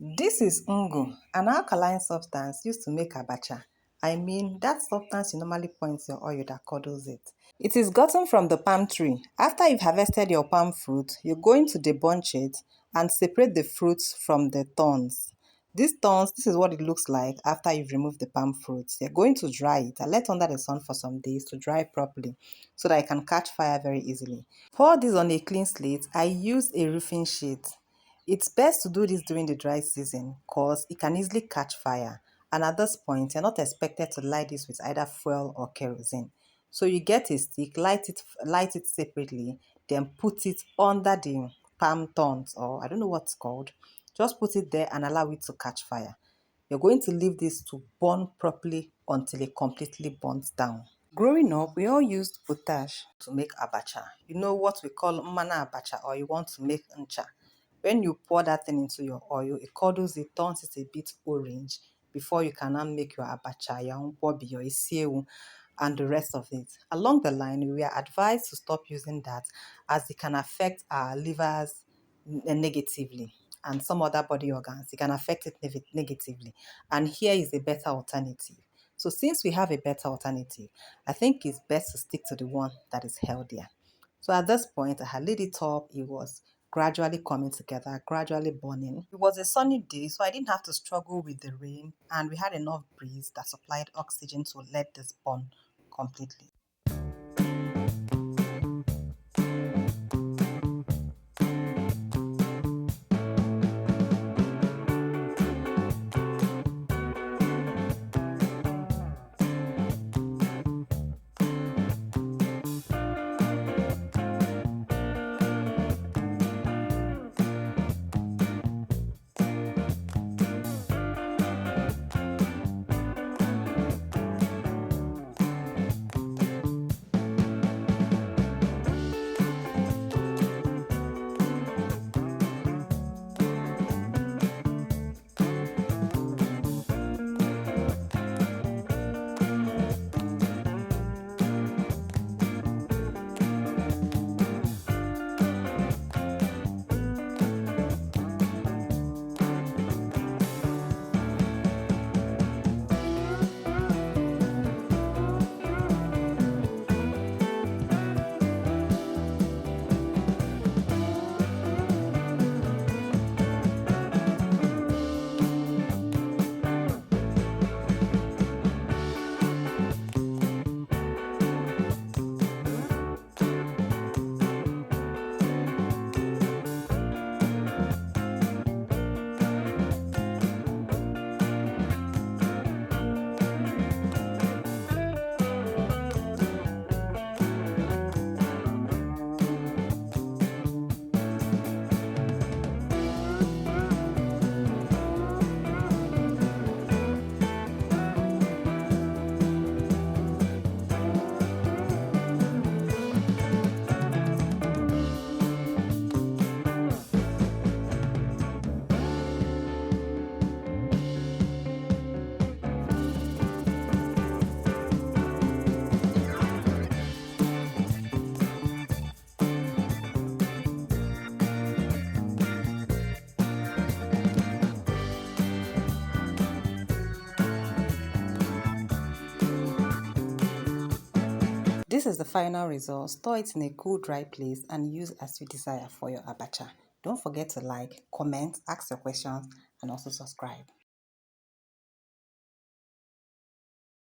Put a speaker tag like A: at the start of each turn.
A: This is Ngu, an alkaline substance used to make abacha. I mean, that substance you normally pour into your oil that curdles it. It is gotten from the palm tree. After you've harvested your palm fruit, you're going to debunch it and separate the fruits from the thorns. These thorns, this is what it looks like after you've removed the palm fruits. You're going to dry it and let under the sun for some days to dry properly so that it can catch fire very easily. Pour this on a clean slate. I use a roofing sheet. It's best to do this during the dry season because it can easily catch fire. And at this point, you're not expected to light this with either fuel or kerosene. So you get a stick, light it separately, then put it under the palm thorns, or I don't know what it's called. Just put it there and allow it to catch fire. You're going to leave this to burn properly until it completely burns down. Growing up, we all used potash to make abacha. You know what we call mana abacha, or you want to make ncha. When you pour that thing into your oil, it curdles it, turns it a bit orange before you can now make your abacha, your nkwobi, your Isiewu, and the rest of it. Along the line, we are advised to stop using that as it can affect our livers negatively and some other body organs. It can affect it negatively. And here is a better alternative. So since we have a better alternative, I think it's best to stick to the one that is healthier. So at this point, I had lit it up. It was gradually coming together, gradually burning. It was a sunny day, so I didn't have to struggle with the rain, and we had enough breeze that supplied oxygen to let this burn completely. This is the final result. Store it in a cool, dry place and use as you desire for your abacha. Don't forget to like, comment, ask your questions, and also subscribe.